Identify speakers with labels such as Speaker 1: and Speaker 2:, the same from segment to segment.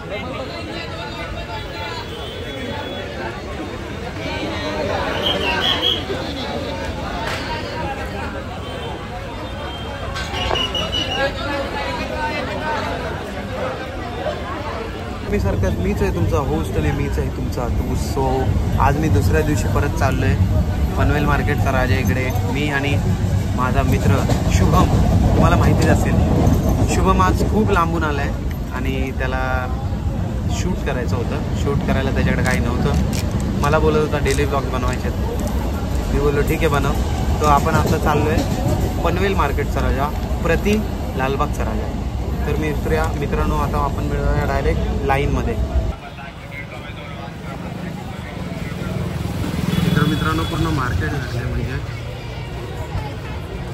Speaker 1: मी सारखं मीच आहे तुमचा होस्ट आणि मीच आहे तुमचा टूर. सो आज मी दुसऱ्या दिवशी परत चाललो आहे पनवेल मार्केटचा राजा इकडे. मी आणि माझा मित्र शुभम, तुम्हाला माहितीच असेल. शुभम आज खूप लांबून आला आहे आणि त्याला शूट करायचं होतं. शूट करायला त्याच्याकडे काही नव्हतं. मला बोलत होता डेली ब्लॉग बनवायचे. मी बोललो ठीक आहे बनव. तो आपण आता चाललो आहे पनवेल मार्केटचा राजा प्रति लालबागचा राजा. तर मित्रांनो आता आपण मिळूया डायरेक्ट लाईनमध्ये. तर मित्रांनो पूर्ण मार्केट झालं आहे, म्हणजे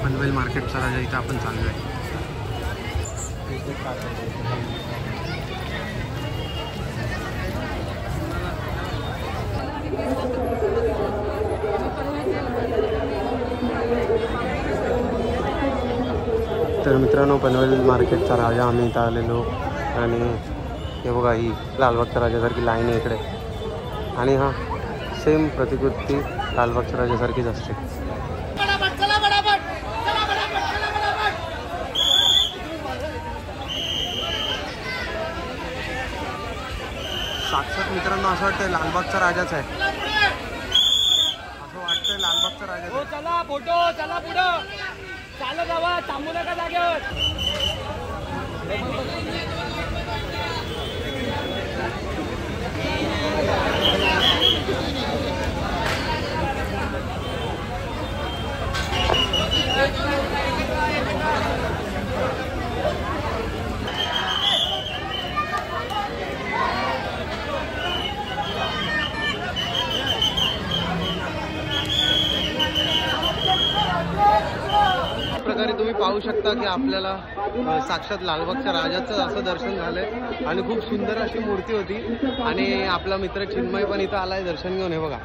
Speaker 1: पनवेल मार्केटचा राजा इथं आपण चाललो आहे. तर मित्रांनो पनवेल मार्केटचा राजा आम्ही इथं आलेलो आणि हे बघा ही लालबागच्या राजासारखी लाईन आहे इकडे. आणि हा सेम प्रतिकृती लालबागच्या राजासारखीच असते. साक्षात मित्रांनो असं वाटतंय लालबागचा राजाच आहे. असं वाटतंय लालबागचा राजा.
Speaker 2: चला फोटो, चला पुढं चालत जावा, थांबू नका जागेवर.
Speaker 1: प्रकारे तुम्ही पाहू शकता की आपल्याला साक्षात लालबागच्या राजाचं असं दर्शन झालंय आणि खूप सुंदर अशी मूर्ती होती. आणि आपला मित्र चिन्मय पण इथं आलाय दर्शन घेऊन. हे बघा